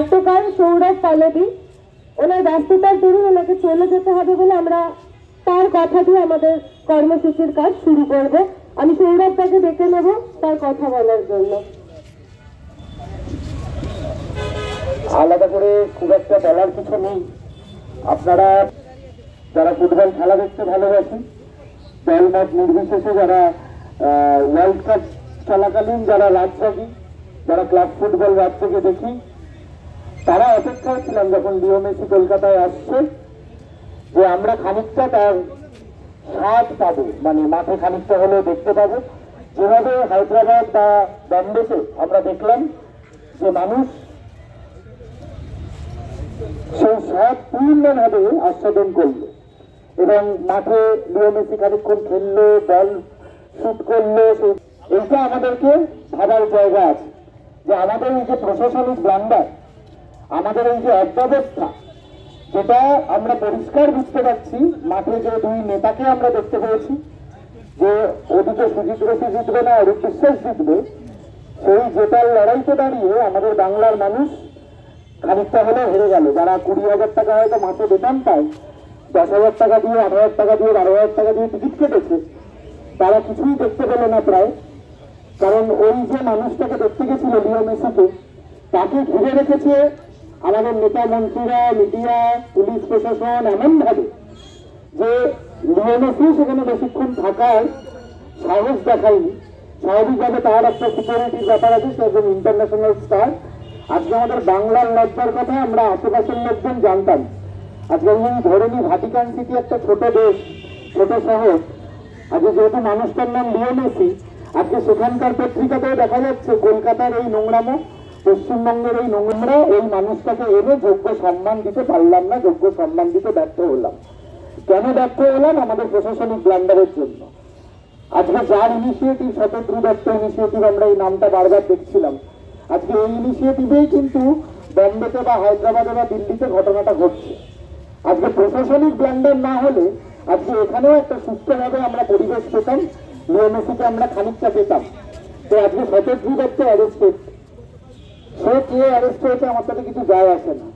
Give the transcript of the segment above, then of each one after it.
নাট্যকার সৌরভ পালাদি ওনার ব্যস্ততার দরুন ওনাকে চলে যেতে হবে বলে আমরা তার কথা দিয়ে আমাদের কর্মসূচির কাজ শুরু করব। আমি সৌরভটাকে ডেকে নেব তার কথা বলার জন্য। আলাদা করে খুব একটা বলার কিছু নেই। আপনারা যারা ফুটবল খেলা দেখতে ভালোবাসেন, দলমত নির্বিশেষে যারা ওয়ার্ল্ড কাপ চলাকালীন যারা রাজশাহী যারা ক্লাব ফুটবল রাত থেকে দেখি, তারা অপেক্ষায় ছিলাম যখন লিও মেসি কলকাতায় আসছে যে আমরা খানিকটা তার স্বাদ পাবো, মানে মাঠে খানিকটা হলেও দেখতে পাবো। যেভাবে হায়দ্রাবাদ বা বম্বেতে আমরা দেখলাম যে মানুষ সেই স্বাদ পূর্ণভাবে আস্বাদন করলো এবং মাঠে লিও মেসি খানিকক্ষণ খেললো, বল শুট করলো। এইটা আমাদেরকে ভাবার জায়গা আছে যে আমাদের এই যে প্রশাসনিক ব্লান্ডার, আমাদের এই যে অব্যবস্থা, যেটা আমরা পরিষ্কার বুঝতে পারছি। মাঠে যে দুই নেতাকে আমরা দেখতে পেয়েছি, যে ওদিকে সুজিত বসু জিতবে না অরূপ বিশ্বাস জিতবে, সেই জেতার লড়াইতে দাঁড়িয়ে আমাদের বাংলার মানুষ খানিকটা হলেও হেরে গেল। যারা 20,000 টাকা হয়তো মাসে বেতন পায়, 10,000 টাকা দিয়ে, 8,000 টাকা দিয়ে, 12,000 টাকা দিয়ে টিকিট কেটেছে, তারা কিছুই দেখতে পেল না প্রায়। কারণ ওই যে মানুষটাকে দেখতে গেছিল লিও মেসিকে, তাকে ঘিরে রেখেছে আমাদের নেতা মন্ত্রীরা, মিডিয়া, পুলিশ প্রশাসন এমন ভাবে যে লিও মেসি সেখানে বেশিক্ষণ থাকার সাহস দেখায়নি। স্বাভাবিকভাবে তার একটা সিকিউরিটির ব্যাপার আছে, সে একজন ইন্টারন্যাশনাল স্টার। আজকে আমাদের বাংলার লজ্জার কথা আমরা আশেপাশের লোকজন জানতাম। আজকে ধরেনি ভাটিকান সিটি একটা ছোট দেশ, ছোট শহর, আজকে যেহেতু মানুষটার নাম লিও মেসি, আজকে সেখানকার পত্রিকাতেও দেখা যাচ্ছে কলকাতার এই নোংরামো, পশ্চিমবঙ্গের এই নোংরা, এই মানুষটাকে এনে যোগ্য সম্মান দিতে পারলাম না, যোগ্য সম্মান দিতে ব্যর্থ হলাম। কেন ব্যর্থ হলাম? আমাদের প্রশাসনিক ব্লান্ডারের জন্য। আজকে যার ইনিশিয়েটিভ, শতদ্রু দত্ত ইনিশিয়েটিভ, আমরা এই নামটা বারবার দেখছিলাম, আজকে এই ইনিশিয়েটিভেই কিন্তু বম্বেতে বা হায়দ্রাবাদে বা দিল্লিতে ঘটনাটা ঘটছে। আজকে প্রশাসনিক ব্লান্ডার না হলে আজকে এখানেও একটা সুস্থভাবে আমরা পরিবেশ পেতাম, লিও মেসিকে আমরা খানিকটা পেতাম। তো আজকে শতদ্রু দত্ত অ্যারেস্টেড, সে কে অ্যারেস্ট হয়েছে আমার সাথে কিছু যায় আসে না,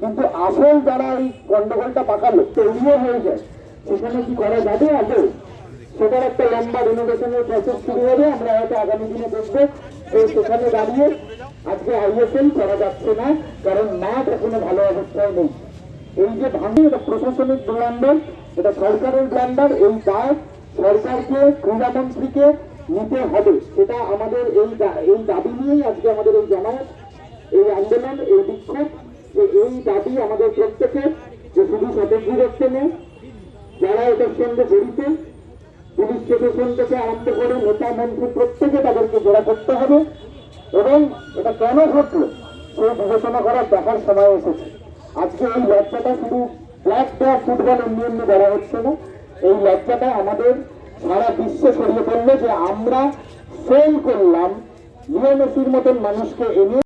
কিন্তু আসল যারা এই গন্ডগোলটা পাকালো তৈরিও হয়ে যায়, সেখানে কি করা যাবে আগে সেটার একটা লম্বা রিনোভেশনের প্রসেস শুরু হবে। আমরা হয়তো আগামী দিনে দেখবো যে সেখানে দাঁড়িয়ে আজকে আইএসএল করা যাচ্ছে না, কারণ মাঠ এখনো ভালো অবস্থায় নেই। এই যে ভাঙে, এটা প্রশাসনিক ব্লান্ডার, এটা সরকারের ব্লান্ডার। এই দায় সরকারকে, ক্রীড়ামন্ত্রীকে নিতে হবে। সেটা আমাদের এই দাবি নিয়েই আজকে আমাদের এই জমায়েত, এই আন্দোলন, এই বিক্ষোভ। এই দাবি আমাদের প্রত্যেকের, যে শুধু শতদ্রু দত্ত নেই, যারা এটার সঙ্গে জড়িত, পুলিশ প্রশাসন থেকে আরম্ভ করে নেতা মন্ত্রী, প্রত্যেকে তাদেরকে জোড়া করতে হবে এবং এটা কেন ঘটলো সেই বিবেচনা করার দেখার সময় এসেছে। আজকে এই লজ্জাটা শুধু ব্ল্যাক ডগ ফুটবল এমনি বলা হচ্ছে না, এই লজ্জাটা আমাদের সারা বিশ্বে ছড়িয়ে পড়লো যে আমরা ফেল করলাম লিও মেসির মতন মানুষকে এনে।